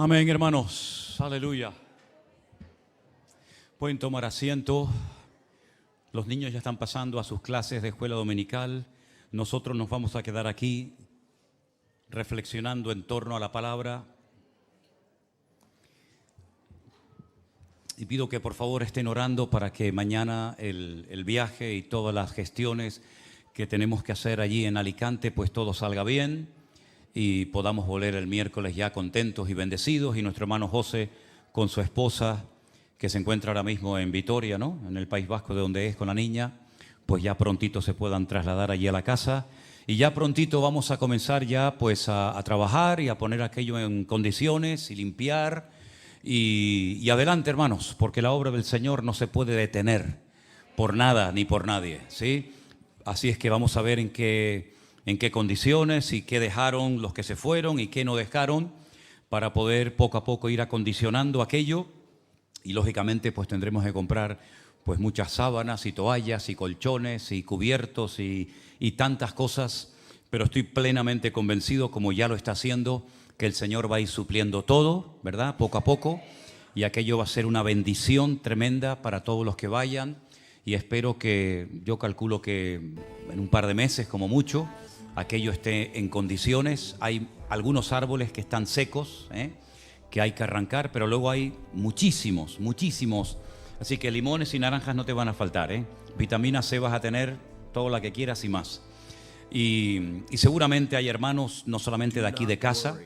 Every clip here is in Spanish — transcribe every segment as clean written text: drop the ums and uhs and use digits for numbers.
Amén, hermanos. Aleluya. Pueden tomar asiento. Los niños ya están pasando a sus clases de escuela dominical. Nosotros nos vamos a quedar aquí reflexionando en torno a la palabra. Y pido que por favor estén orando para que mañana el viaje y todas las gestiones que tenemos que hacer allí en Alicante, pues todo salga bien y podamos volver el miércoles ya contentos y bendecidos. Y nuestro hermano José con su esposa, que se encuentra ahora mismo en Vitoria, ¿no?, en el País Vasco, de donde es, con la niña, pues ya prontito se puedan trasladar allí a la casa. Y ya prontito vamos a comenzar ya pues a trabajar y a poner aquello en condiciones y limpiar. Y adelante, hermanos, porque la obra del Señor no se puede detener por nada ni por nadie, ¿sí? Así es que vamos a ver en qué condiciones y qué dejaron los que se fueron y qué no dejaron, para poder poco a poco ir acondicionando aquello. Y lógicamente pues tendremos que comprar pues muchas sábanas y toallas y colchones y cubiertos y tantas cosas, pero estoy plenamente convencido, como ya lo está haciendo, que el Señor va a ir supliendo todo, ¿verdad?, poco a poco, y aquello va a ser una bendición tremenda para todos los que vayan. Y espero que, yo calculo que en un par de meses como mucho, aquello esté en condiciones. Hay algunos árboles que están secos, que hay que arrancar, pero luego hay muchísimos, así que limones y naranjas no te van a faltar, Vitamina C vas a tener toda la que quieras y más. Y seguramente hay hermanos no solamente de aquí de casa,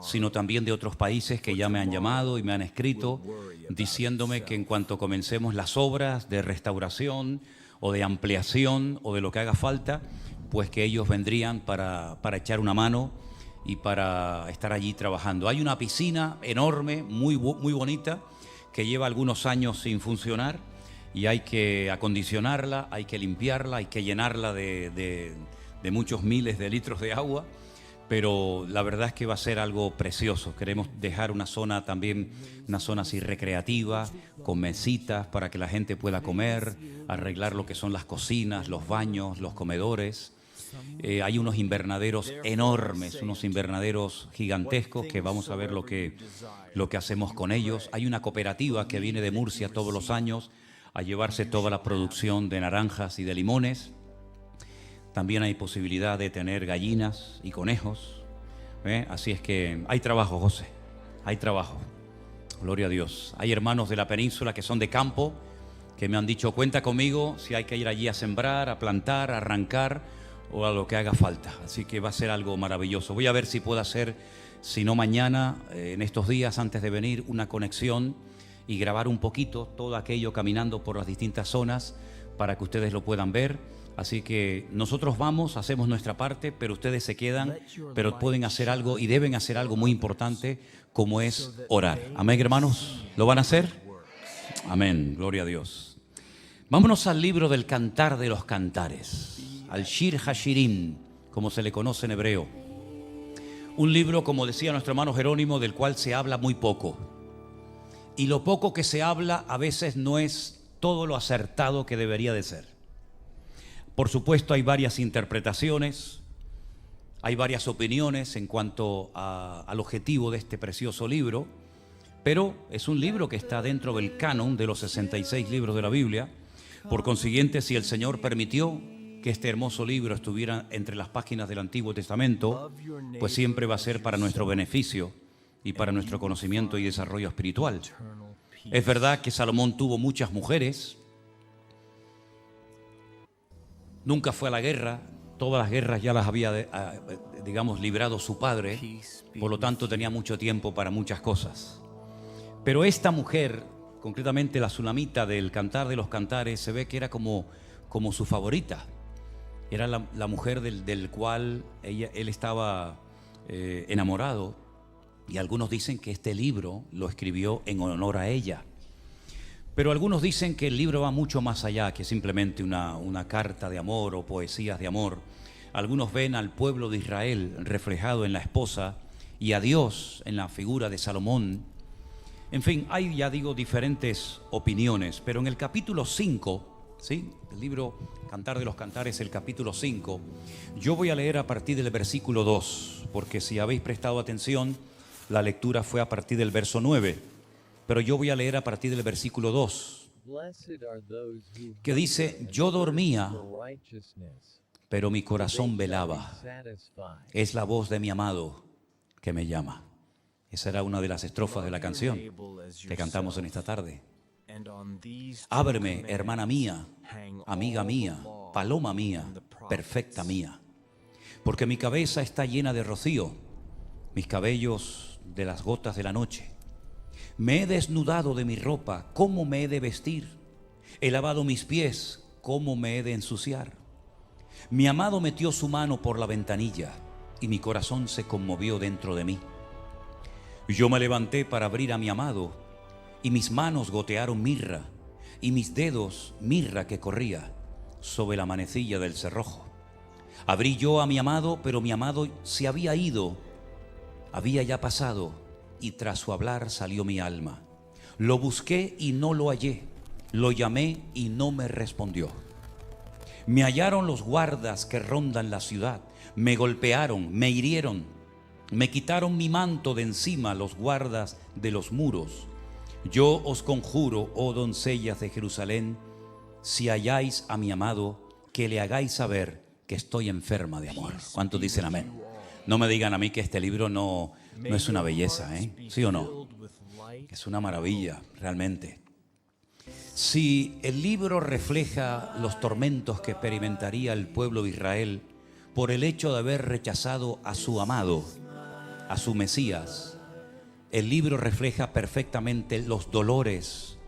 sino también de otros países que ya me han llamado y me han escrito diciéndome que en cuanto comencemos las obras de restauración o de ampliación o de lo que haga falta, pues que ellos vendrían para echar una mano y para estar allí trabajando. Hay una piscina enorme, muy bonita, que lleva algunos años sin funcionar y hay que acondicionarla, hay que limpiarla, hay que llenarla de muchos miles de litros de agua, pero la verdad es que va a ser algo precioso. Queremos dejar una zona también, una zona así recreativa, con mesitas para que la gente pueda comer, arreglar lo que son las cocinas, los baños, los comedores. Hay unos invernaderos enormes, unos invernaderos gigantescos, que vamos a ver lo que hacemos con ellos. Hay una cooperativa que viene de Murcia todos los años a llevarse toda la producción de naranjas y de limones. También hay posibilidad de tener gallinas y conejos, Así es que hay trabajo, José, hay trabajo. Gloria a Dios. Hay hermanos de la península que son de campo, que me han dicho, cuenta conmigo si hay que ir allí a sembrar, a plantar, a arrancar o a lo que haga falta. Así que va a ser algo maravilloso. Voy a ver si puedo hacer, si no mañana, en estos días antes de venir, una conexión y grabar un poquito todo aquello caminando por las distintas zonas para que ustedes lo puedan ver. Así que nosotros vamos, hacemos nuestra parte, pero ustedes se quedan, pero pueden hacer algo y deben hacer algo muy importante, como es orar. Amén, hermanos. ¿Lo van a hacer? Amén. Gloria a Dios. Vámonos al libro del Cantar de los Cantares, al Shir Hashirim, como se le conoce en hebreo. Un libro, como decía nuestro hermano Jerónimo, del cual se habla muy poco. Y lo poco que se habla a veces no es todo lo acertado que debería de ser. Por supuesto, hay varias interpretaciones, hay varias opiniones en cuanto al objetivo de este precioso libro, pero es un libro que está dentro del canon de los 66 libros de la Biblia. Por consiguiente, si el Señor permitió que este hermoso libro estuviera entre las páginas del Antiguo Testamento, pues siempre va a ser para nuestro beneficio y para nuestro conocimiento y desarrollo espiritual. Es verdad que Salomón tuvo muchas mujeres. Nunca fue a la guerra, todas las guerras ya las había, digamos, librado su padre, por lo tanto tenía mucho tiempo para muchas cosas. Pero esta mujer, concretamente la Sulamita del Cantar de los Cantares, se ve que era como su favorita. Era la mujer del cual él estaba enamorado, y algunos dicen que este libro lo escribió en honor a ella. Pero algunos dicen que el libro va mucho más allá que simplemente una carta de amor o poesías de amor. Algunos ven al pueblo de Israel reflejado en la esposa y a Dios en la figura de Salomón. En fin, hay, ya digo, diferentes opiniones, pero en el capítulo 5, ¿sí?, el libro Cantar de los Cantares, el capítulo 5, yo voy a leer a partir del versículo 2, porque si habéis prestado atención, La lectura fue a partir del verso 9, pero yo voy a leer a partir del versículo 2, que dice: yo dormía, pero mi corazón velaba. Es la voz de mi amado que me llama. Esa era una de las estrofas de la canción que cantamos en esta tarde. Ábreme, hermana mía, amiga mía, paloma mía, perfecta mía, porque mi cabeza está llena de rocío, mis cabellos de las gotas de la noche. Me he desnudado de mi ropa, ¿cómo me he de vestir? He lavado mis pies, ¿cómo me he de ensuciar? Mi amado metió su mano por la ventanilla y mi corazón se conmovió dentro de mí. Yo me levanté para abrir a mi amado y mis manos gotearon mirra y mis dedos mirra que corría sobre la manecilla del cerrojo. Abrí yo a mi amado, pero mi amado se había ido, había ya pasado, y tras su hablar salió mi alma. Lo busqué y no lo hallé, lo llamé y no me respondió. Me hallaron los guardas que rondan la ciudad, me golpearon, me hirieron, me quitaron mi manto de encima los guardas de los muros. Yo os conjuro, oh doncellas de Jerusalén, si halláis a mi amado, que le hagáis saber que estoy enferma de amor. ¿Cuántos dicen amén? No me digan a mí que este libro no es una belleza, ¿eh? ¿Sí o no? Es una maravilla, realmente. Si el libro refleja los tormentos que experimentaría el pueblo de Israel por el hecho de haber rechazado a su amado, a su Mesías, el libro refleja perfectamente los dolores,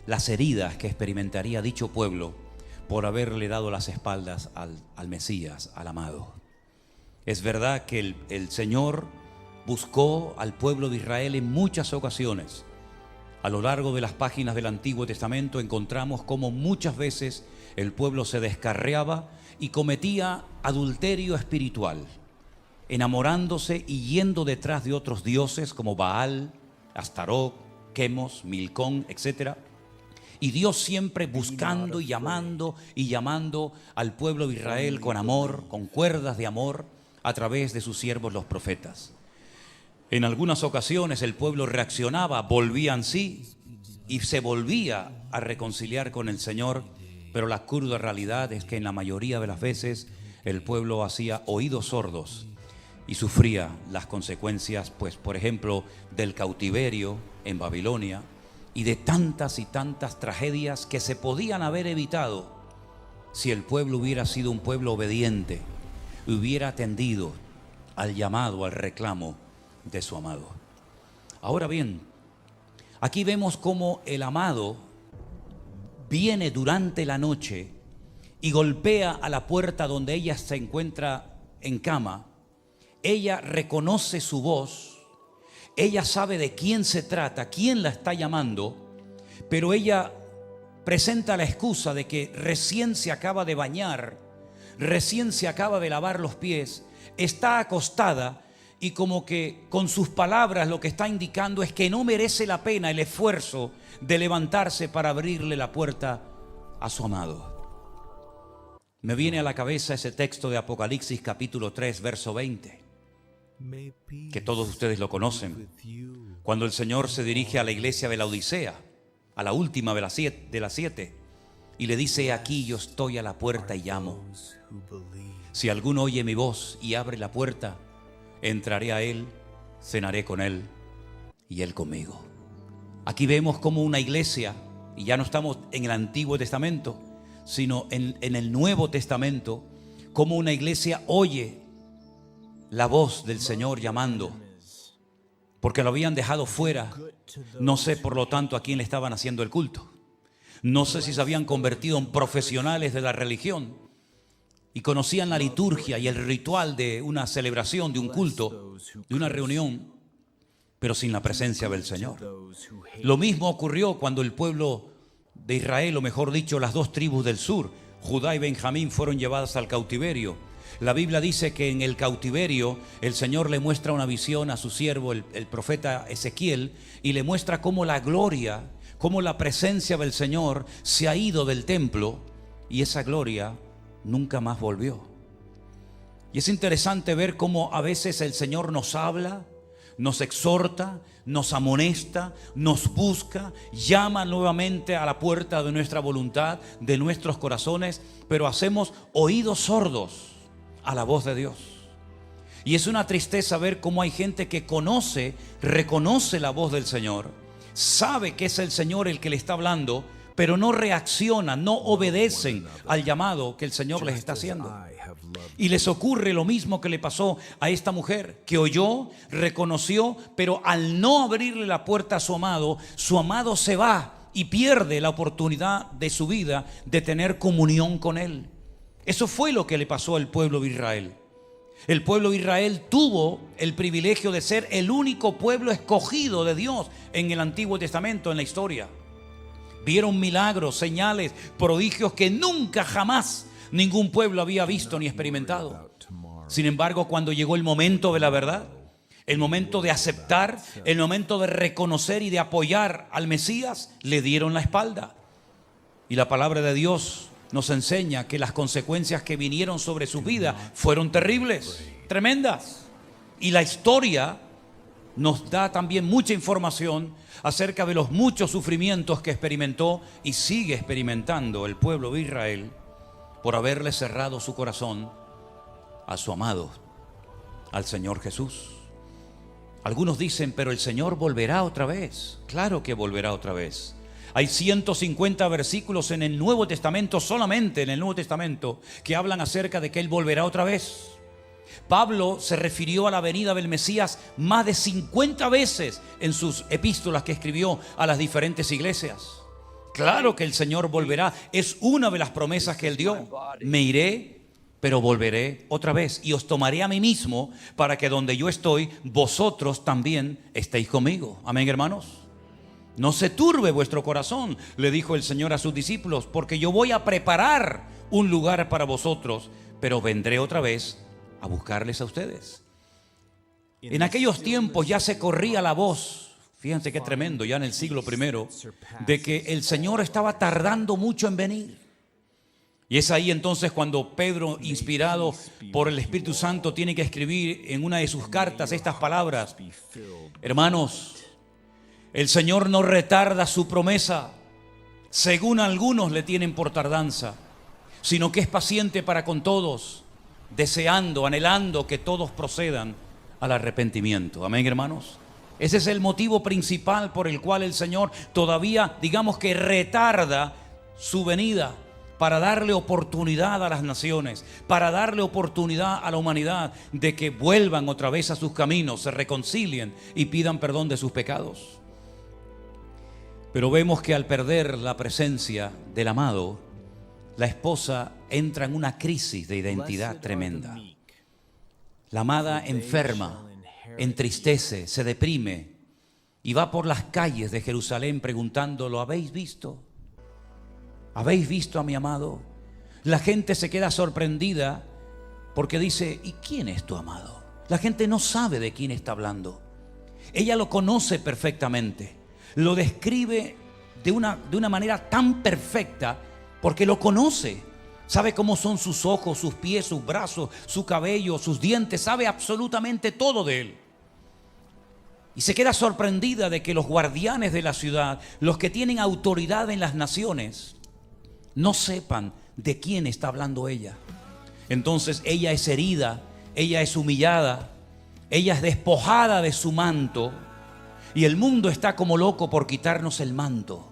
las heridas que experimentaría dicho pueblo por haberle dado las espaldas al Mesías, al amado. Es verdad que el Señor buscó al pueblo de Israel en muchas ocasiones. A lo largo de las páginas del Antiguo Testamento encontramos cómo muchas veces el pueblo se descarriaba y cometía adulterio espiritual, enamorándose y yendo detrás de otros dioses como Baal, Astarot, Quemos, Milcón, etc. Y Dios siempre buscando y llamando al pueblo de Israel con amor, con cuerdas de amor, a través de sus siervos los profetas. En algunas ocasiones el pueblo reaccionaba, volvía en sí y se volvía a reconciliar con el Señor, pero la cruda realidad es que en la mayoría de las veces el pueblo hacía oídos sordos y sufría las consecuencias, pues, por ejemplo, del cautiverio en Babilonia y de tantas y tantas tragedias que se podían haber evitado si el pueblo hubiera sido un pueblo obediente, hubiera atendido al llamado, al reclamo de su amado. Ahora bien, aquí vemos cómo el amado viene durante la noche y golpea a la puerta donde ella se encuentra en cama. Ella reconoce su voz, ella sabe de quién se trata, quién la está llamando, pero ella presenta la excusa de que recién se acaba de bañar, recién se acaba de lavar los pies, está acostada y como que con sus palabras lo que está indicando es que no merece la pena el esfuerzo de levantarse para abrirle la puerta a su amado. Me viene a la cabeza ese texto de Apocalipsis capítulo 3, verso 20, que todos ustedes lo conocen, cuando el Señor se dirige a la iglesia de la Odisea, a la última de las siete, y le dice: aquí yo estoy a la puerta y llamo. Si alguno oye mi voz y abre la puerta, entraré a él, cenaré con él y él conmigo. Aquí vemos como una iglesia, y ya no estamos en el Antiguo Testamento, sino en el Nuevo Testamento, como una iglesia oye la voz del Señor llamando, porque lo habían dejado fuera. No sé, por lo tanto, a quién le estaban haciendo el culto. No sé si se habían convertido en profesionales de la religión y conocían la liturgia y el ritual de una celebración, de un culto, de una reunión, pero sin la presencia del Señor. Lo mismo ocurrió cuando el pueblo de Israel, o mejor dicho, las dos tribus del sur, Judá y Benjamín, fueron llevadas al cautiverio. La Biblia dice que en el cautiverio el Señor le muestra una visión a su siervo, el profeta Ezequiel, y le muestra cómo la gloria, cómo la presencia del Señor se ha ido del templo, y esa gloria nunca más volvió. Y es interesante ver cómo a veces el Señor nos habla, nos exhorta, nos amonesta, nos busca, llama nuevamente a la puerta de nuestra voluntad, de nuestros corazones, pero hacemos oídos sordos a la voz de Dios. Y es una tristeza ver cómo hay gente que conoce, reconoce la voz del Señor, sabe que es el Señor el que le está hablando, pero no reaccionan, no obedecen al llamado que el Señor les está haciendo. Y les ocurre lo mismo que le pasó a esta mujer, que oyó, reconoció, pero al no abrirle la puerta a su amado se va y pierde la oportunidad de su vida de tener comunión con Él. Eso fue lo que le pasó al pueblo de Israel. El pueblo de Israel tuvo el privilegio de ser el único pueblo escogido de Dios en el Antiguo Testamento, en la historia. Vieron milagros, señales, prodigios que nunca jamás ningún pueblo había visto ni experimentado. Sin embargo, cuando llegó el momento de la verdad, el momento de aceptar, el momento de reconocer y de apoyar al Mesías, le dieron la espalda. Y la palabra de Dios nos enseña que las consecuencias que vinieron sobre su vida fueron terribles, tremendas. Y la historia nos da también mucha información acerca de los muchos sufrimientos que experimentó y sigue experimentando el pueblo de Israel por haberle cerrado su corazón a su amado, al Señor Jesús. Algunos dicen, pero el Señor volverá otra vez. Claro que volverá otra vez. Hay 150 versículos en el Nuevo Testamento, solamente en el Nuevo Testamento, que hablan acerca de que Él volverá otra vez. Pablo se refirió a la venida del Mesías más de 50 veces en sus epístolas que escribió a las diferentes iglesias. Claro que el Señor volverá, es una de las promesas que Él dio. Me iré, pero volveré otra vez y os tomaré a mí mismo para que donde yo estoy, vosotros también estéis conmigo. Amén, hermanos. No se turbe vuestro corazón, le dijo el Señor a sus discípulos, porque yo voy a preparar un lugar para vosotros, pero vendré otra vez a buscarles a ustedes. En aquellos tiempos ya se corría la voz, fíjense qué tremendo, ya en el siglo I, de que el Señor estaba tardando mucho en venir. Y es ahí entonces cuando Pedro, inspirado por el Espíritu Santo, tiene que escribir en una de sus cartas estas palabras: hermanos, el Señor no retarda su promesa, según algunos le tienen por tardanza, sino que es paciente para con todos, deseando, anhelando que todos procedan al arrepentimiento. Amén, hermanos. Ese es el motivo principal por el cual el Señor todavía, digamos que retarda su venida, para darle oportunidad a las naciones, para darle oportunidad a la humanidad de que vuelvan otra vez a sus caminos, se reconcilien y pidan perdón de sus pecados. Pero vemos que al perder la presencia del amado, la esposa entra en una crisis de identidad tremenda. La amada enferma, entristece, se deprime y va por las calles de Jerusalén preguntando: ¿lo habéis visto? ¿Habéis visto a mi amado? La gente se queda sorprendida porque dice: ¿y quién es tu amado? La gente no sabe de quién está hablando. Ella lo conoce perfectamente, lo describe de una manera tan perfecta porque lo conoce. Sabe cómo son sus ojos, sus pies, sus brazos, su cabello, sus dientes, sabe absolutamente todo de él. Y se queda sorprendida de que los guardianes de la ciudad, los que tienen autoridad en las naciones, no sepan de quién está hablando ella. Entonces ella es herida, ella es humillada, ella es despojada de su manto, y el mundo está como loco por quitarnos el manto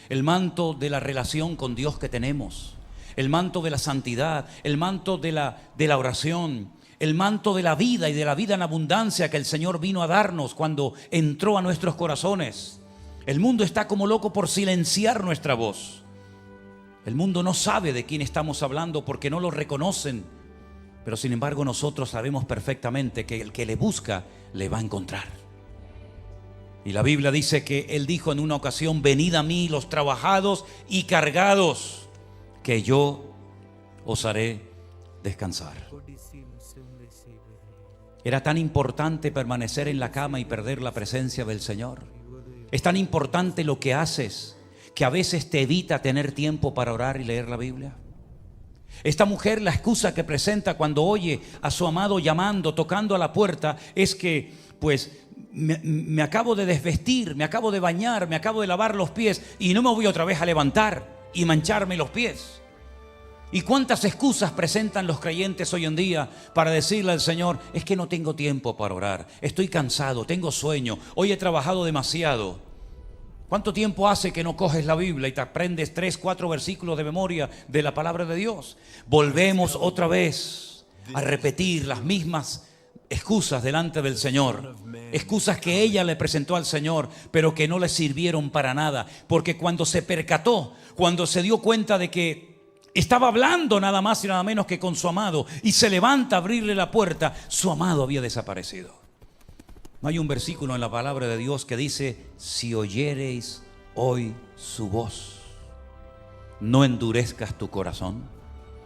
de la relación con Dios que tenemos, el manto de la santidad, el manto de la oración, el manto de la vida y de la vida en abundancia que el Señor vino a darnos cuando entró a nuestros corazones. El mundo está como loco por silenciar nuestra voz. El mundo no sabe de quién estamos hablando porque no lo reconocen, pero sin embargo nosotros sabemos perfectamente que el que le busca le va a encontrar. Y la Biblia dice que Él dijo en una ocasión: venid a mí los trabajados y cargados, que yo os haré descansar. Era tan importante permanecer en la cama y perder la presencia del Señor. Es tan importante lo que haces que a veces te evita tener tiempo para orar y leer la Biblia. Esta mujer, la excusa que presenta cuando oye a su amado llamando, tocando a la puerta, es que pues me acabo de desvestir, me acabo de bañar, me acabo de lavar los pies y no me voy otra vez a levantar y mancharme los pies. ¿Y cuántas excusas presentan los creyentes hoy en día para decirle al Señor: es que no tengo tiempo para orar, estoy cansado, tengo sueño, hoy he trabajado demasiado? ¿Cuánto tiempo hace que no coges la Biblia y te aprendes 3, 4 versículos de memoria de la palabra de Dios? Volvemos otra vez a repetir las mismas excusas delante del Señor. Excusas que ella le presentó al Señor, pero que no le sirvieron para nada. Porque cuando se percató, cuando se dio cuenta de que estaba hablando nada más y nada menos que con su amado, y se levanta a abrirle la puerta, su amado había desaparecido. No hay un versículo en la palabra de Dios que dice: si oyereis hoy su voz, no endurezcas tu corazón,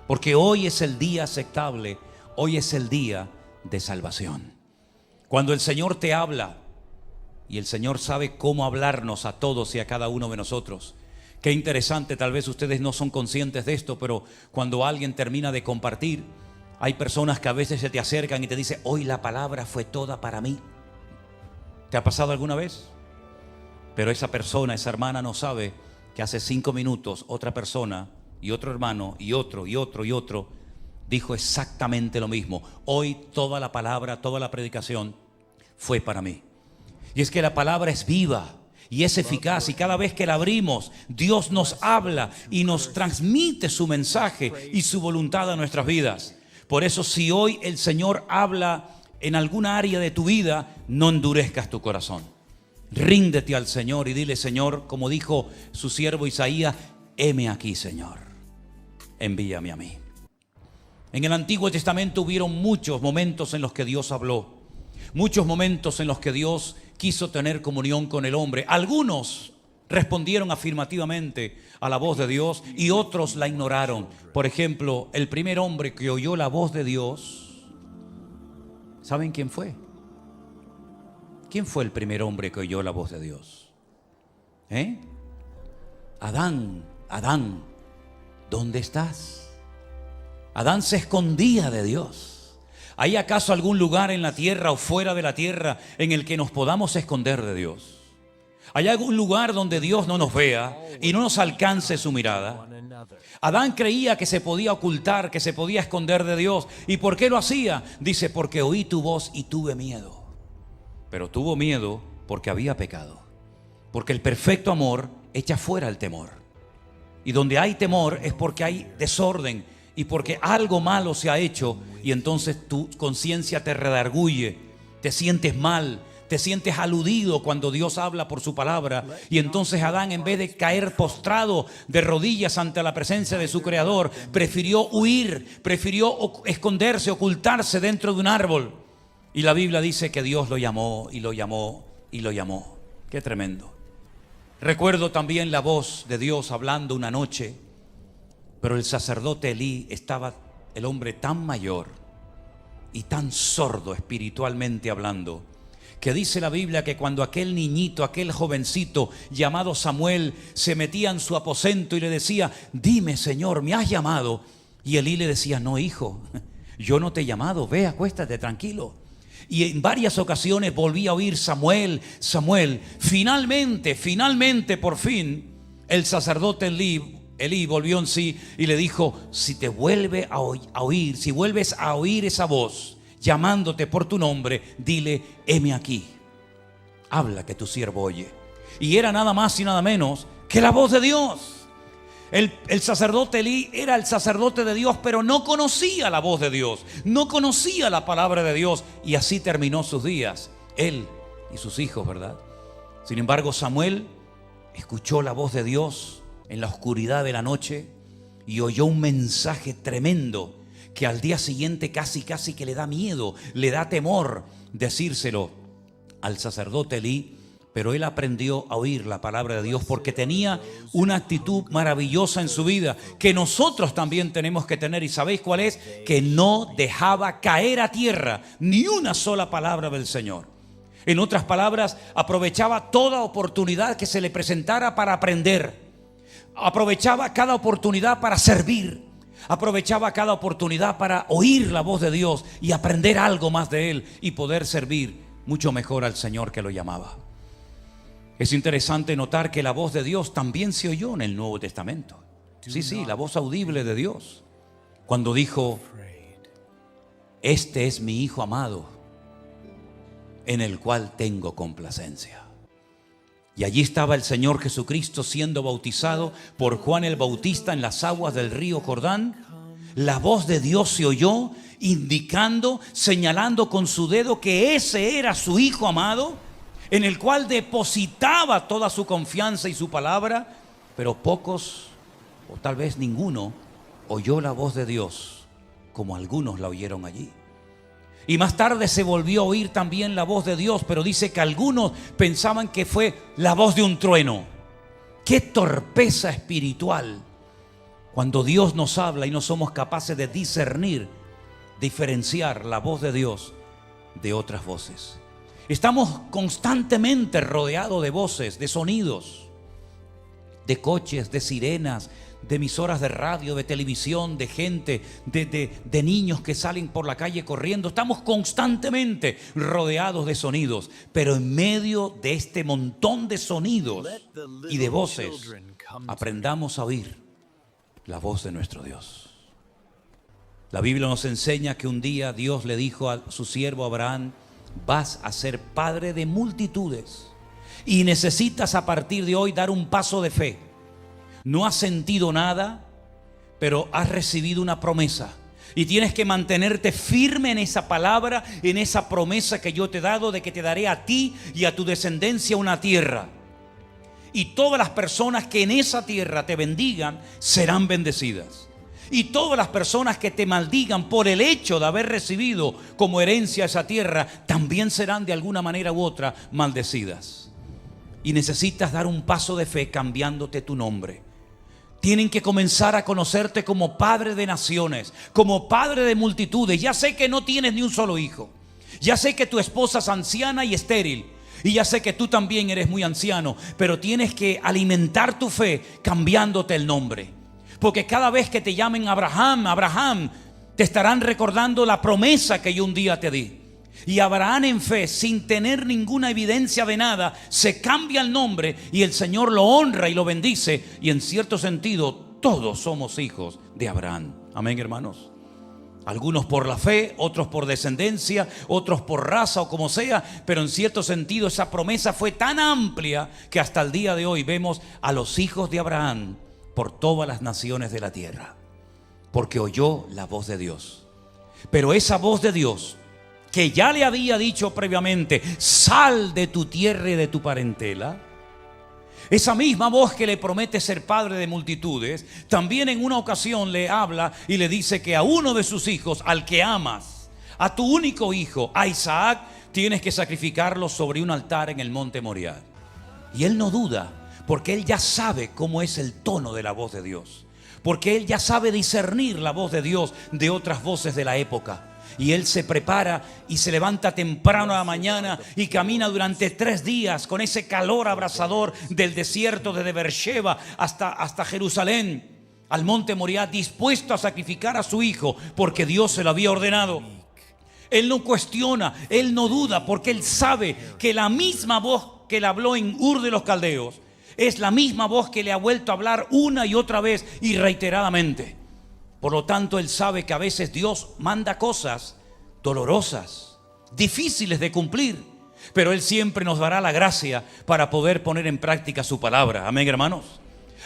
porque hoy es el día aceptable, hoy es el día de salvación. Cuando el Señor te habla, y el Señor sabe cómo hablarnos a todos y a cada uno de nosotros. Qué interesante, tal vez ustedes no son conscientes de esto, pero cuando alguien termina de compartir, hay personas que a veces se te acercan y te dicen: hoy la palabra fue toda para mí. ¿Te ha pasado alguna vez? Pero esa persona, esa hermana no sabe que hace 5 minutos otra persona y otro hermano y otro y otro y otro dijo exactamente lo mismo. Hoy toda la palabra, toda la predicación fue para mí. Y es que la palabra es viva y es eficaz, y cada vez que la abrimos, Dios nos habla y nos transmite su mensaje y su voluntad a nuestras vidas. Por eso, si hoy el Señor habla en alguna área de tu vida, no endurezcas tu corazón. Ríndete al Señor y dile: Señor, como dijo su siervo Isaías: heme aquí, Señor, envíame a mí. En el Antiguo Testamento hubieron muchos momentos en los que Dios habló, muchos momentos en los que Dios quiso tener comunión con el hombre. Algunos respondieron afirmativamente a la voz de Dios y otros la ignoraron. Por ejemplo, el primer hombre que oyó la voz de Dios, ¿saben quién fue? ¿Quién fue el primer hombre que oyó la voz de Dios? Adán, Adán, ¿dónde estás? Adán se escondía de Dios. ¿Hay acaso algún lugar en la tierra o fuera de la tierra en el que nos podamos esconder de Dios? ¿Hay algún lugar donde Dios no nos vea y no nos alcance su mirada? Adán creía que se podía ocultar, que se podía esconder de Dios. ¿Y por qué lo hacía? Dice: porque oí tu voz y tuve miedo. Pero tuvo miedo porque había pecado. Porque el perfecto amor echa fuera el temor. Y donde hay temor es porque hay desorden y porque algo malo se ha hecho, y entonces tu conciencia te redarguye, te sientes mal, te sientes aludido cuando Dios habla por su palabra. Y entonces Adán, en vez de caer postrado de rodillas ante la presencia de su Creador, prefirió huir, prefirió esconderse, ocultarse dentro de un árbol. Y la Biblia dice que Dios lo llamó y lo llamó y lo llamó. Qué tremendo. Recuerdo también la voz de Dios hablando una noche, pero el sacerdote Elí estaba, el hombre, tan mayor y tan sordo espiritualmente hablando, que dice la Biblia que cuando aquel niñito, aquel jovencito llamado Samuel se metía en su aposento y le decía: dime, Señor, ¿me has llamado? Y Elí le decía: no, hijo, yo no te he llamado, ve, acuéstate tranquilo. Y en varias ocasiones volví a oír: Samuel, Samuel. Finalmente, por fin, el sacerdote Elí volvió en sí y le dijo: si te vuelve a oír, si vuelves a oír esa voz llamándote por tu nombre, dile: heme aquí, habla, que tu siervo oye. Y era nada más y nada menos que la voz de Dios. El sacerdote Elí era el sacerdote de Dios, pero no conocía la voz de Dios, no conocía la palabra de Dios, y así terminó sus días, él y sus hijos, ¿verdad? Sin embargo, Samuel escuchó la voz de Dios en la oscuridad de la noche y oyó un mensaje tremendo que al día siguiente casi que le da miedo, le da temor decírselo al sacerdote Elí. Pero él aprendió a oír la palabra de Dios porque tenía una actitud maravillosa en su vida que nosotros también tenemos que tener. ¿Y sabéis cuál es? Que no dejaba caer a tierra ni una sola palabra del Señor. En otras palabras, aprovechaba toda oportunidad que se le presentara para aprender. Aprovechaba cada oportunidad para servir. Aprovechaba cada oportunidad para oír la voz de Dios y aprender algo más de Él y poder servir mucho mejor al Señor que lo llamaba. Es interesante notar que la voz de Dios también se oyó en el Nuevo Testamento. Sí, la voz audible de Dios. Cuando dijo: este es mi Hijo amado, en el cual tengo complacencia. Y allí estaba el Señor Jesucristo siendo bautizado por Juan el Bautista en las aguas del río Jordán. La voz de Dios se oyó, indicando, señalando con su dedo que ese era su Hijo amado, en el cual depositaba toda su confianza y su palabra. Pero pocos, o tal vez ninguno, oyó la voz de Dios como algunos la oyeron allí. Y más tarde se volvió a oír también la voz de Dios, pero dice que algunos pensaban que fue la voz de un trueno. ¡Qué torpeza espiritual! Cuando Dios nos habla y no somos capaces de discernir, diferenciar la voz de Dios de otras voces. Estamos constantemente rodeados de voces, de sonidos, de coches, de sirenas, de emisoras de radio, de televisión, de gente, de niños que salen por la calle corriendo. Estamos constantemente rodeados de sonidos, pero en medio de este montón de sonidos y de voces, aprendamos a oír la voz de nuestro Dios. La Biblia nos enseña que un día Dios le dijo a su siervo Abraham: vas a ser padre de multitudes y necesitas a partir de hoy dar un paso de fe. No has sentido nada, pero has recibido una promesa y tienes que mantenerte firme en esa palabra, en esa promesa que yo te he dado, de que te daré a ti y a tu descendencia una tierra, y todas las personas que en esa tierra te bendigan serán bendecidas, y todas las personas que te maldigan por el hecho de haber recibido como herencia esa tierra también serán de alguna manera u otra maldecidas. Y necesitas dar un paso de fe cambiándote tu nombre. Tienen que comenzar a conocerte como padre de naciones, como padre de multitudes. Ya sé que no tienes ni un solo hijo. Ya sé que tu esposa es anciana y estéril. Y ya sé que tú también eres muy anciano. Pero tienes que alimentar tu fe cambiándote el nombre. Porque cada vez que te llamen Abraham, Abraham, te estarán recordando la promesa que yo un día te di. Y Abraham, en fe, sin tener ninguna evidencia de nada, se cambia el nombre y el Señor lo honra y lo bendice. Y en cierto sentido, todos somos hijos de Abraham. Amén, hermanos. Algunos por la fe, otros por descendencia, otros por raza o como sea. Pero en cierto sentido esa promesa fue tan amplia que hasta el día de hoy vemos a los hijos de Abraham por todas las naciones de la tierra, porque oyó la voz de Dios. Pero esa voz de Dios, que ya le había dicho previamente: sal de tu tierra y de tu parentela, esa misma voz que le promete ser padre de multitudes, también en una ocasión le habla y le dice que a uno de sus hijos, al que amas, a tu único hijo, a Isaac, tienes que sacrificarlo sobre un altar en el monte Moriah. Y él no duda, porque él ya sabe cómo es el tono de la voz de Dios, porque él ya sabe discernir la voz de Dios de otras voces de la época. Y él se prepara y se levanta temprano a la mañana y camina durante 3 días con ese calor abrasador del desierto desde Beersheba hasta Jerusalén, al monte Moriah, dispuesto a sacrificar a su hijo porque Dios se lo había ordenado. Él no cuestiona, él no duda, porque él sabe que la misma voz que le habló en Ur de los Caldeos es la misma voz que le ha vuelto a hablar una y otra vez y reiteradamente. Por lo tanto, él sabe que a veces Dios manda cosas dolorosas, difíciles de cumplir, pero él siempre nos dará la gracia para poder poner en práctica su palabra. Amén, hermanos.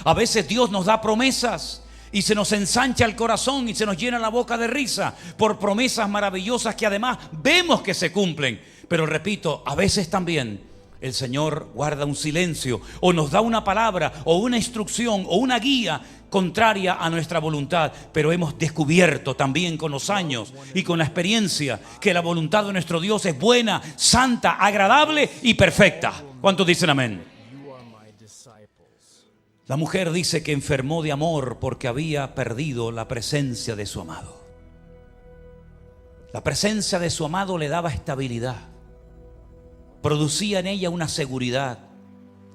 A veces Dios nos da promesas y se nos ensancha el corazón y se nos llena la boca de risa por promesas maravillosas que además vemos que se cumplen. Pero repito, a veces también el Señor guarda un silencio o nos da una palabra o una instrucción o una guía contraria a nuestra voluntad. Pero hemos descubierto también con los años y con la experiencia que la voluntad de nuestro Dios es buena, santa, agradable y perfecta. ¿Cuántos dicen amén? La mujer dice que enfermó de amor porque había perdido la presencia de su amado. La presencia de su amado le daba estabilidad. Producía en ella una seguridad,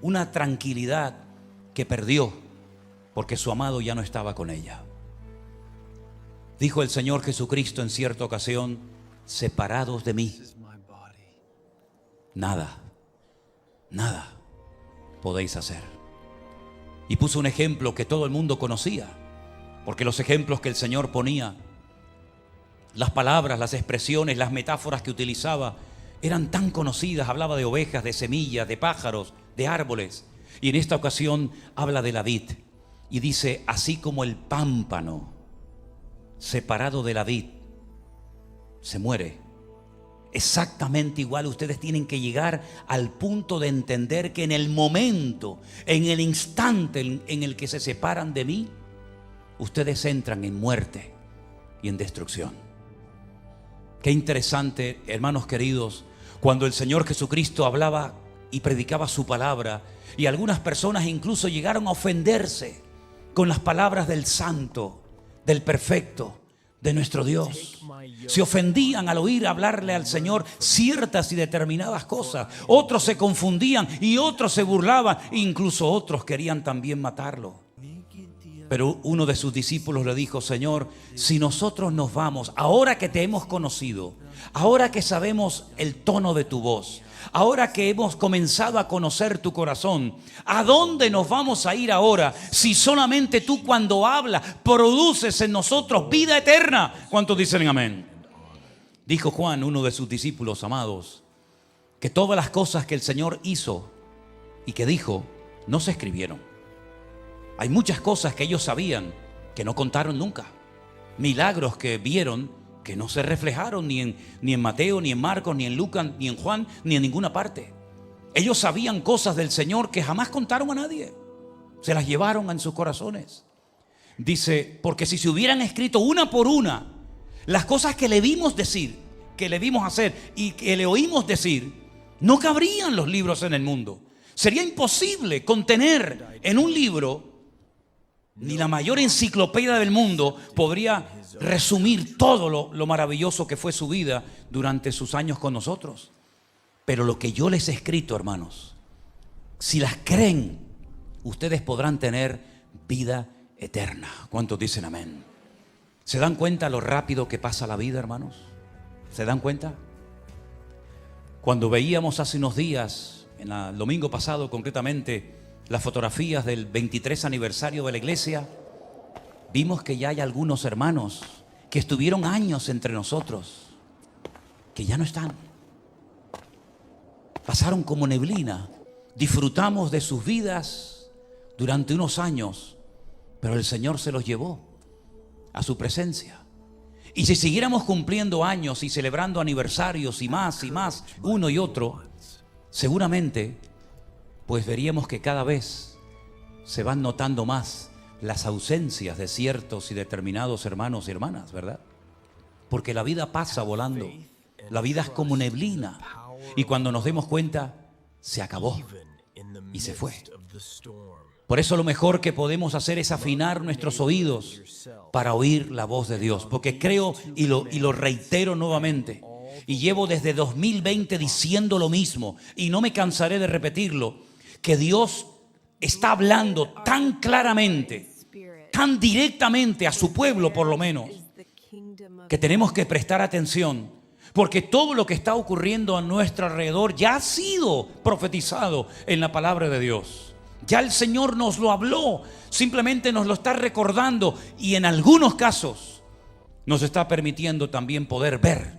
una tranquilidad que perdió porque su amado ya no estaba con ella. Dijo el Señor Jesucristo en cierta ocasión: separados de mí, nada podéis hacer. Y puso un ejemplo que todo el mundo conocía, porque los ejemplos que el Señor ponía, las palabras, las expresiones, las metáforas que utilizaba eran tan conocidas. Hablaba de ovejas, de semillas, de pájaros, de árboles. Y en esta ocasión habla de la vid y dice: así como el pámpano separado de la vid se muere, exactamente igual ustedes tienen que llegar al punto de entender que en el momento, en el instante en el que se separan de mí, ustedes entran en muerte y en destrucción. Qué interesante, hermanos queridos, cuando el Señor Jesucristo hablaba y predicaba su palabra, y algunas personas incluso llegaron a ofenderse con las palabras del santo, del perfecto, de nuestro Dios. Se ofendían al oír hablarle al Señor ciertas y determinadas cosas. Otros se confundían y otros se burlaban, incluso otros querían también matarlo. Pero uno de sus discípulos le dijo: Señor, si nosotros nos vamos, ahora que te hemos conocido, ahora que sabemos el tono de tu voz, ahora que hemos comenzado a conocer tu corazón, ¿a dónde nos vamos a ir ahora si solamente tú, cuando hablas, produces en nosotros vida eterna? ¿Cuántos dicen amén? Dijo Juan, uno de sus discípulos amados, que todas las cosas que el Señor hizo y que dijo no se escribieron. Hay muchas cosas que ellos sabían que no contaron nunca. Milagros que vieron que no se reflejaron ni en Mateo, ni en Marcos, ni en Lucas, ni en Juan, ni en ninguna parte. Ellos sabían cosas del Señor que jamás contaron a nadie. Se las llevaron en sus corazones. Dice, porque si se hubieran escrito una por una las cosas que le vimos decir, que le vimos hacer y que le oímos decir, no cabrían los libros en el mundo. Sería imposible contener en un libro, ni la mayor enciclopedia del mundo podría resumir todo lo maravilloso que fue su vida durante sus años con nosotros. Pero lo que yo les he escrito, hermanos, si las creen, ustedes podrán tener vida eterna. ¿Cuántos dicen amén? ¿Se dan cuenta lo rápido que pasa la vida, hermanos? ¿Se dan cuenta? Cuando veíamos hace unos días, el domingo pasado concretamente, las fotografías del 23 aniversario de la iglesia, vimos que ya hay algunos hermanos que estuvieron años entre nosotros, que ya no están. Pasaron como neblina. Disfrutamos de sus vidas durante unos años, pero el Señor se los llevó a su presencia. Y si siguiéramos cumpliendo años y celebrando aniversarios y más, uno y otro, seguramente pues veríamos que cada vez se van notando más las ausencias de ciertos y determinados hermanos y hermanas, ¿verdad? Porque la vida pasa volando. La vida es como neblina. Y cuando nos demos cuenta, se acabó y se fue. Por eso lo mejor que podemos hacer es afinar nuestros oídos para oír la voz de Dios. Porque creo, y lo reitero nuevamente, y llevo desde 2020 diciendo lo mismo, y no me cansaré de repetirlo, que Dios está hablando tan claramente, tan directamente a su pueblo por lo menos, que tenemos que prestar atención, porque todo lo que está ocurriendo a nuestro alrededor ya ha sido profetizado en la palabra de Dios. Ya el Señor nos lo habló, simplemente nos lo está recordando, y en algunos casos nos está permitiendo también poder ver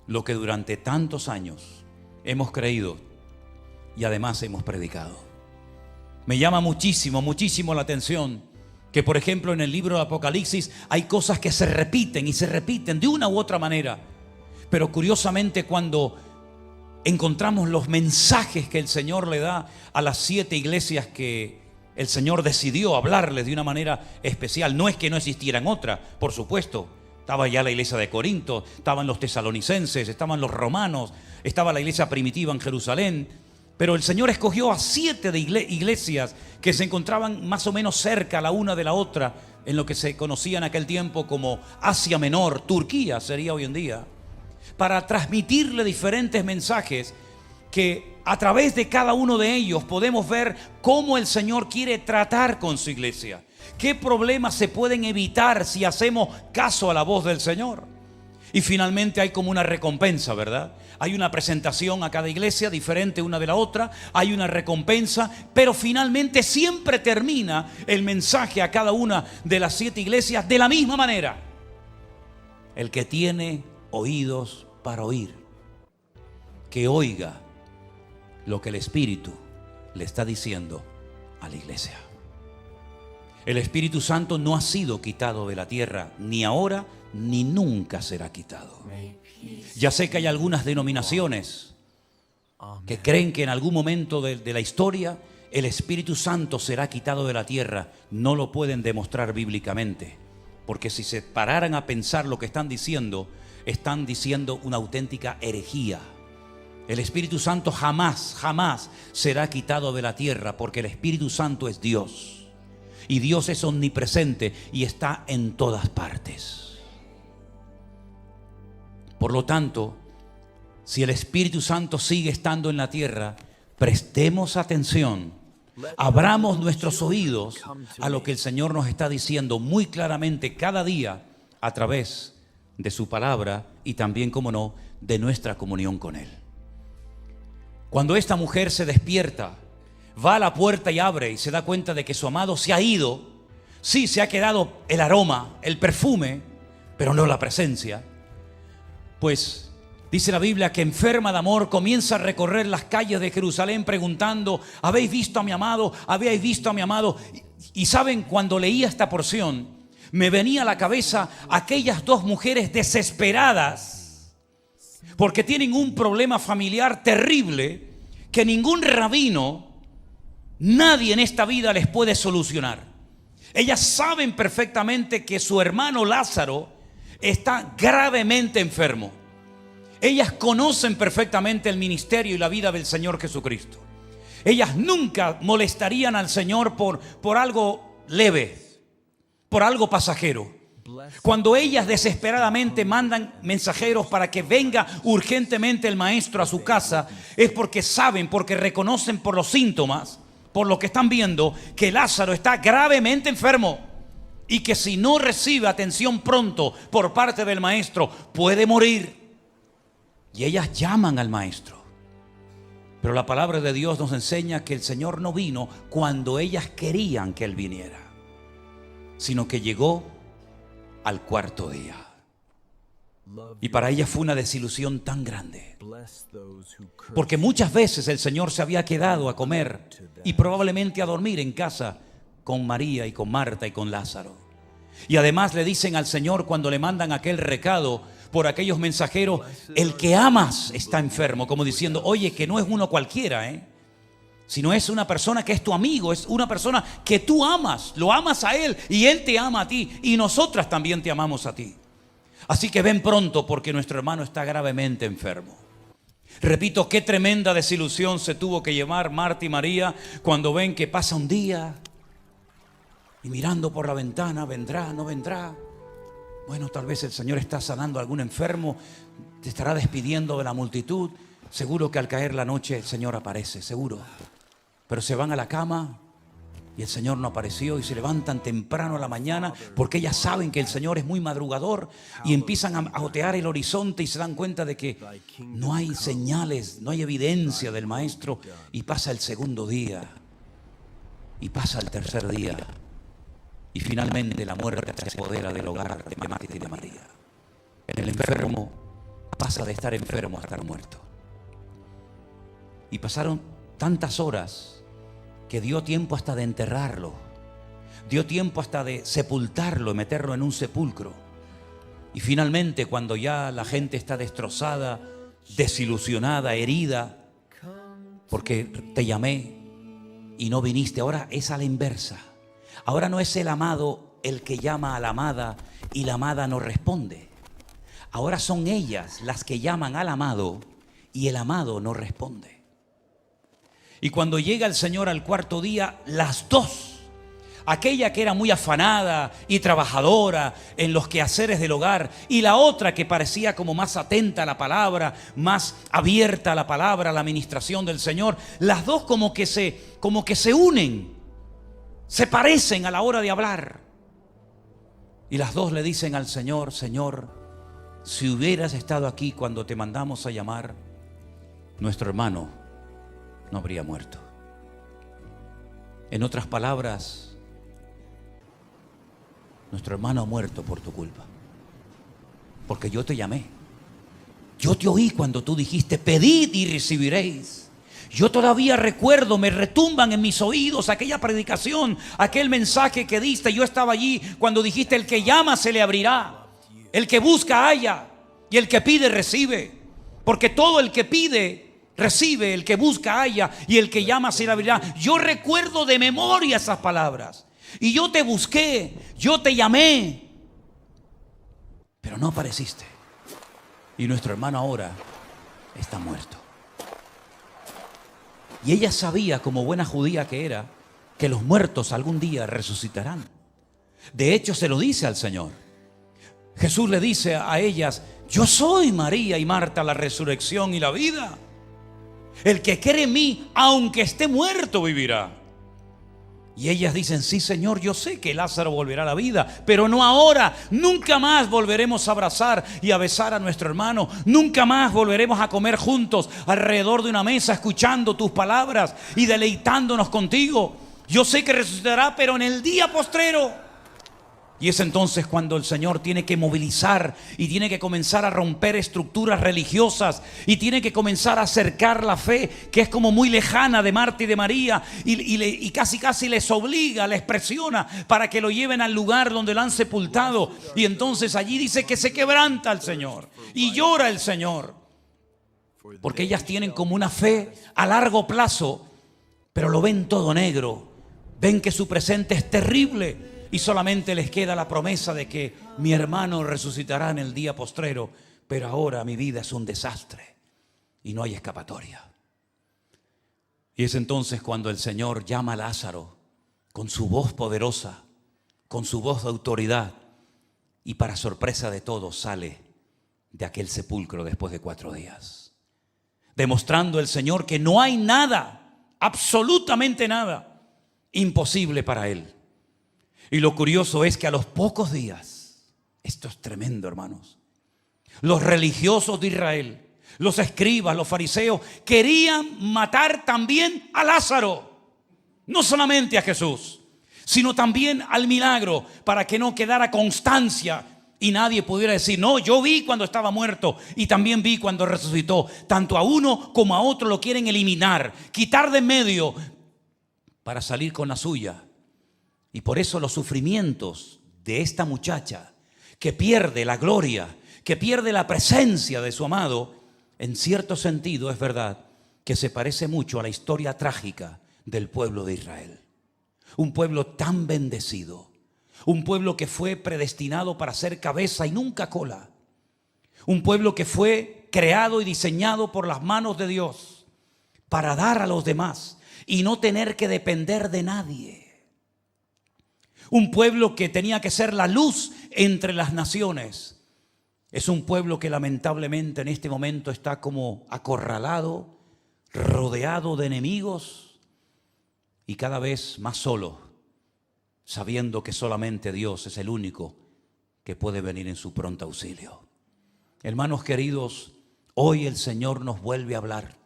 lo que durante tantos años hemos creído y además hemos predicado. Me llama muchísimo la atención que, por ejemplo, en el libro de Apocalipsis hay cosas que se repiten y se repiten de una u otra manera. Pero curiosamente, cuando encontramos los mensajes que el Señor le da a las 7 iglesias que el Señor decidió hablarles de una manera especial, no es que no existieran otras, por supuesto. Estaba ya la iglesia de Corinto, estaban los tesalonicenses, estaban los romanos, estaba la iglesia primitiva en Jerusalén. Pero el Señor escogió a 7 de iglesias que se encontraban más o menos cerca la una de la otra, en lo que se conocía en aquel tiempo como Asia Menor, Turquía sería hoy en día, para transmitirle diferentes mensajes que a través de cada uno de ellos podemos ver cómo el Señor quiere tratar con su iglesia. ¿Qué problemas se pueden evitar si hacemos caso a la voz del Señor? Y finalmente hay como una recompensa, ¿verdad? Hay una presentación a cada iglesia diferente una de la otra, hay una recompensa, pero finalmente siempre termina el mensaje a cada una de las 7 iglesias de la misma manera. El que tiene oídos para oír, que oiga lo que el Espíritu le está diciendo a la iglesia. El Espíritu Santo no ha sido quitado de la tierra, ni ahora ni nunca será quitado. Ya sé que hay algunas denominaciones que creen que en algún momento de la historia el Espíritu Santo será quitado de la tierra. No lo pueden demostrar bíblicamente, porque si se pararan a pensar lo que están diciendo una auténtica herejía. El Espíritu Santo jamás será quitado de la tierra, porque el Espíritu Santo es Dios. Y Dios es omnipresente y está en todas partes. Por lo tanto, si el Espíritu Santo sigue estando en la tierra, prestemos atención, abramos nuestros oídos a lo que el Señor nos está diciendo muy claramente cada día a través de su palabra y también, como no, de nuestra comunión con Él. Cuando esta mujer se despierta, va a la puerta y abre y se da cuenta de que su amado se ha ido. Sí, se ha quedado el aroma, el perfume, pero no la presencia. Pues dice la Biblia que enferma de amor comienza a recorrer las calles de Jerusalén preguntando: ¿habéis visto a mi amado? ¿Habéis visto a mi amado? Y saben, cuando leía esta porción, me venía a la cabeza aquellas 2 mujeres desesperadas porque tienen un problema familiar terrible que ningún rabino, nadie en esta vida les puede solucionar. Ellas saben perfectamente que su hermano Lázaro está gravemente enfermo. Ellas conocen perfectamente el ministerio y la vida del Señor Jesucristo. Ellas nunca molestarían al Señor por algo leve, por algo pasajero. Cuando ellas desesperadamente mandan mensajeros para que venga urgentemente el maestro a su casa, es porque saben, porque reconocen por los síntomas, por lo que están viendo, que Lázaro está gravemente enfermo y que si no recibe atención pronto por parte del maestro, puede morir. Y ellas llaman al maestro. Pero la palabra de Dios nos enseña que el Señor no vino cuando ellas querían que Él viniera, sino que llegó al 4.º día. Y para ellas fue una desilusión tan grande, porque muchas veces el Señor se había quedado a comer y probablemente a dormir en casa con María y con Marta y con Lázaro. Y además le dicen al Señor, cuando le mandan aquel recado por aquellos mensajeros: el que amas está enfermo, como diciendo: oye, que no es uno cualquiera, sino es una persona que es tu amigo, es una persona que tú amas, lo amas a Él y Él te ama a ti, y nosotras también te amamos a ti. Así que ven pronto, porque nuestro hermano está gravemente enfermo. Repito, qué tremenda desilusión se tuvo que llevar Marta y María cuando ven que pasa un día y mirando por la ventana: ¿vendrá? ¿No vendrá? Bueno, tal vez el Señor está sanando a algún enfermo, te estará despidiendo de la multitud. Seguro que al caer la noche el Señor aparece, seguro. Pero se van a la cama y el Señor no apareció, y se levantan temprano a la mañana, porque ellas saben que el Señor es muy madrugador, y empiezan a otear el horizonte y se dan cuenta de que no hay señales, no hay evidencia del Maestro. Y pasa el 2.º día y pasa el 3.er día, y finalmente la muerte se apodera del hogar de Marta y de María. El enfermo pasa de estar enfermo a estar muerto. Y pasaron tantas horas que dio tiempo hasta de enterrarlo, dio tiempo hasta de sepultarlo y meterlo en un sepulcro. Y finalmente, cuando ya la gente está destrozada, desilusionada, herida, porque te llamé y no viniste, ahora es a la inversa. Ahora no es el amado el que llama a la amada y la amada no responde. Ahora son ellas las que llaman al amado y el amado no responde. Y cuando llega el Señor al 4.º día, las 2, aquella que era muy afanada y trabajadora en los quehaceres del hogar, y la otra que parecía como más atenta a la palabra, más abierta a la palabra, a la administración del Señor, las 2 como que se unen, se parecen a la hora de hablar. Y las 2 le dicen al Señor: Señor, si hubieras estado aquí cuando te mandamos a llamar, nuestro hermano no habría muerto. En otras palabras, nuestro hermano ha muerto por tu culpa, porque yo te llamé. Yo te oí cuando tú dijiste: pedid y recibiréis. Yo todavía recuerdo, me retumban en mis oídos aquella predicación, aquel mensaje que diste. Yo estaba allí cuando dijiste: el que llama se le abrirá, el que busca halla, y el que pide recibe. Porque todo el que pide recibe, el que busca halla, y el que llama se le abrirá. Yo recuerdo de memoria esas palabras. Y yo te busqué, yo te llamé, pero no apareciste. Y nuestro hermano ahora está muerto. Y ella sabía, como buena judía que era, que los muertos algún día resucitarán. De hecho, se lo dice al Señor. Jesús le dice a ellas: yo soy María y Marta, la resurrección y la vida. El que cree en mí, aunque esté muerto, vivirá. Y ellas dicen: sí, Señor, yo sé que Lázaro volverá a la vida, pero no ahora. Nunca más volveremos a abrazar y a besar a nuestro hermano. Nunca más volveremos a comer juntos alrededor de una mesa, escuchando tus palabras y deleitándonos contigo. Yo sé que resucitará, pero en el día postrero. Y es entonces cuando el Señor tiene que movilizar y tiene que comenzar a romper estructuras religiosas y tiene que comenzar a acercar la fe, que es como muy lejana, de Marta y de María, y casi les obliga, les presiona para que lo lleven al lugar donde lo han sepultado. Y entonces allí dice que se quebranta el Señor y llora el Señor, porque ellas tienen como una fe a largo plazo, pero lo ven todo negro. Ven que su presente es terrible y solamente les queda la promesa de que mi hermano resucitará en el día postrero, pero ahora mi vida es un desastre y no hay escapatoria. Y es entonces cuando el Señor llama a Lázaro con su voz poderosa, con su voz de autoridad, y para sorpresa de todos sale de aquel sepulcro después de 4 días, demostrando el Señor que no hay nada, absolutamente nada, imposible para Él. Y lo curioso es que a los pocos días, esto es tremendo, hermanos, los religiosos de Israel, los escribas, los fariseos, querían matar también a Lázaro. No solamente a Jesús, sino también al milagro, para que no quedara constancia y nadie pudiera decir: no, yo vi cuando estaba muerto y también vi cuando resucitó. Tanto a uno como a otro lo quieren eliminar, quitar de en medio para salir con la suya. Y por eso los sufrimientos de esta muchacha, que pierde la gloria, que pierde la presencia de su amado, en cierto sentido es verdad que se parece mucho a la historia trágica del pueblo de Israel. Un pueblo tan bendecido, un pueblo que fue predestinado para ser cabeza y nunca cola, un pueblo que fue creado y diseñado por las manos de Dios para dar a los demás y no tener que depender de nadie. Un pueblo que tenía que ser la luz entre las naciones. Es un pueblo que lamentablemente en este momento está como acorralado, rodeado de enemigos y cada vez más solo, sabiendo que solamente Dios es el único que puede venir en su pronto auxilio. Hermanos queridos, hoy el Señor nos vuelve a hablar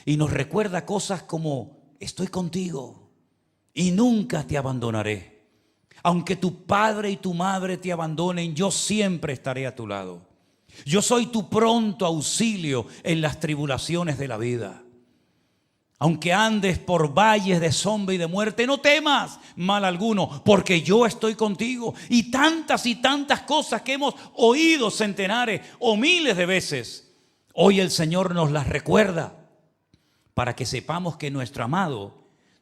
y nos recuerda cosas como: estoy contigo y nunca te abandonaré. Aunque tu padre y tu madre te abandonen, yo siempre estaré a tu lado. Yo soy tu pronto auxilio en las tribulaciones de la vida. Aunque andes por valles de sombra y de muerte, no temas mal alguno, porque yo estoy contigo. Y tantas cosas que hemos oído centenares o miles de veces, hoy el Señor nos las recuerda para que sepamos que nuestro amado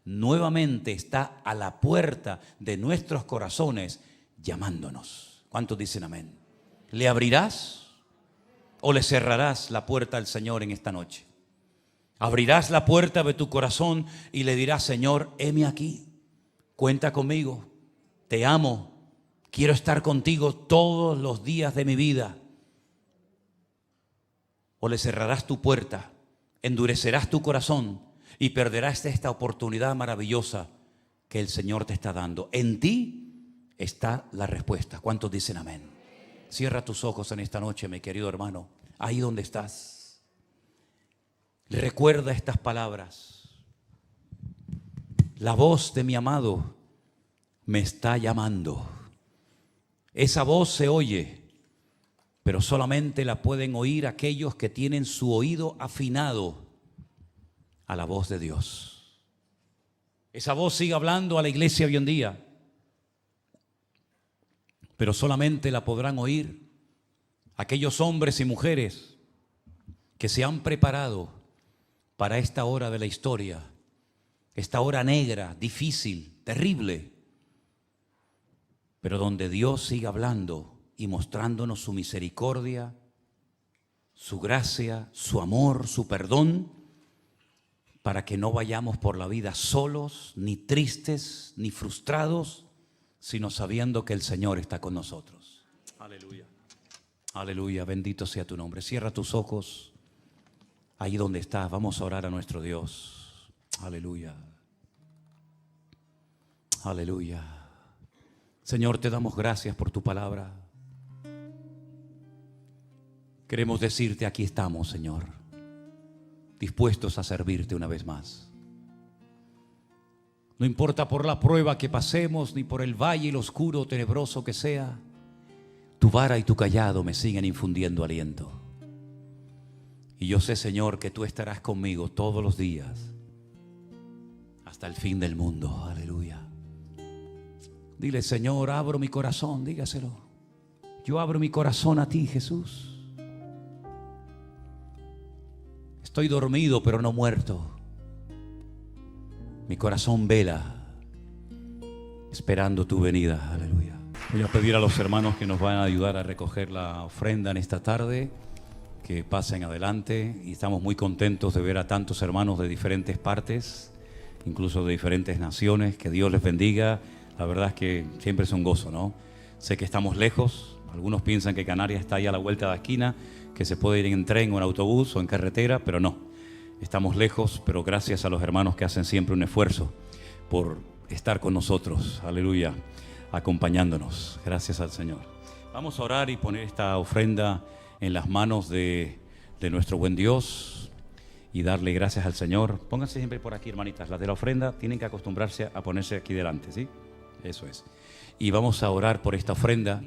nuevamente está a la puerta de nuestros corazones llamándonos. ¿Cuántos dicen amén? ¿Le abrirás o le cerrarás la puerta al Señor en esta noche? Abrirás la puerta de tu corazón y le dirás: Señor, heme aquí, cuenta conmigo, te amo, quiero estar contigo todos los días de mi vida. O le cerrarás tu puerta, endurecerás tu corazón y perderás esta oportunidad maravillosa que el Señor te está dando. En ti está la respuesta. ¿Cuántos dicen amén? Cierra tus ojos en esta noche, mi querido hermano, ahí donde estás. Recuerda estas palabras. La voz de mi amado me está llamando. Esa voz se oye, pero solamente la pueden oír aquellos que tienen su oído afinado a la voz de Dios. Esa voz sigue hablando a la iglesia hoy en día, pero solamente la podrán oír aquellos hombres y mujeres que se han preparado para esta hora de la historia, esta hora negra, difícil, terrible, pero donde Dios sigue hablando y mostrándonos su misericordia, su gracia, su amor, su perdón, para que no vayamos por la vida solos, ni tristes, ni frustrados, sino sabiendo que el Señor está con nosotros. Aleluya. Aleluya, bendito sea tu nombre. Cierra tus ojos ahí donde estás. Vamos a orar a nuestro Dios. Aleluya. Aleluya. Señor, te damos gracias por tu palabra. Queremos decirte, aquí estamos, Señor, dispuestos a servirte una vez más. No importa por la prueba que pasemos, ni por el valle y lo oscuro tenebroso que sea, tu vara y tu cayado me siguen infundiendo aliento. Y yo sé, Señor, que tú estarás conmigo todos los días, hasta el fin del mundo. Aleluya. Dile, Señor, abro mi corazón, dígaselo. Yo abro mi corazón a ti, Jesús. Estoy dormido, pero no muerto. Mi corazón vela, esperando tu venida. Aleluya. Voy a pedir a los hermanos que nos van a ayudar a recoger la ofrenda en esta tarde, que pasen adelante. Y estamos muy contentos de ver a tantos hermanos de diferentes partes, incluso de diferentes naciones. Que Dios les bendiga. La verdad es que siempre es un gozo, ¿no? Sé que estamos lejos. Algunos piensan que Canarias está ahí a la vuelta de la esquina, que se puede ir en tren o en autobús o en carretera, pero no. Estamos lejos, pero gracias a los hermanos que hacen siempre un esfuerzo por estar con nosotros. Aleluya. Acompañándonos. Gracias al Señor. Vamos a orar y poner esta ofrenda en las manos de nuestro buen Dios y darle gracias al Señor. Pónganse siempre por aquí, hermanitas. Las de la ofrenda tienen que acostumbrarse a ponerse aquí delante, ¿sí? Eso es. Y vamos a orar por esta ofrenda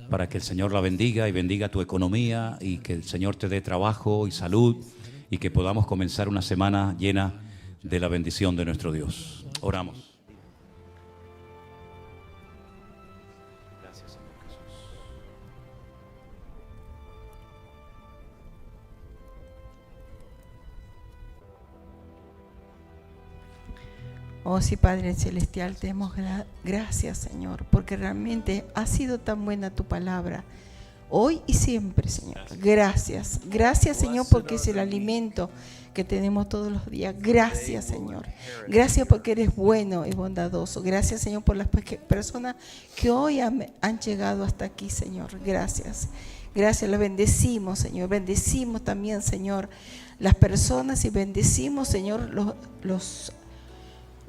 para que el Señor la bendiga y bendiga tu economía y que el Señor te dé trabajo y salud y que podamos comenzar una semana llena de la bendición de nuestro Dios. Oramos. Gracias, Señor Jesús. Oh sí, Padre Celestial, te damos gracias, Señor, porque realmente ha sido tan buena tu palabra, hoy y siempre, Señor. Gracias, gracias, Señor, porque es el alimento que tenemos todos los días. Gracias, Señor. Gracias porque eres bueno y bondadoso. Gracias, Señor, por las personas que hoy han llegado hasta aquí, Señor. Gracias. Gracias, las bendecimos, Señor. Bendecimos también, Señor, las personas y bendecimos, Señor,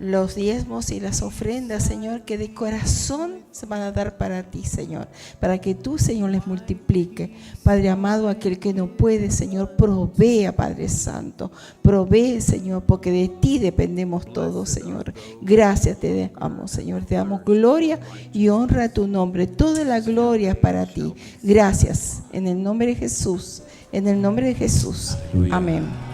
los diezmos y las ofrendas, Señor, que de corazón se van a dar para ti, Señor, para que tú, Señor, les multiplique. Padre amado, aquel que no puede, Señor, provea, Padre Santo, provee, Señor, porque de ti dependemos todos, Señor. Gracias te damos, Señor, te damos gloria y honra a tu nombre, toda la gloria es para ti. Gracias, en el nombre de Jesús, en el nombre de Jesús. Amén.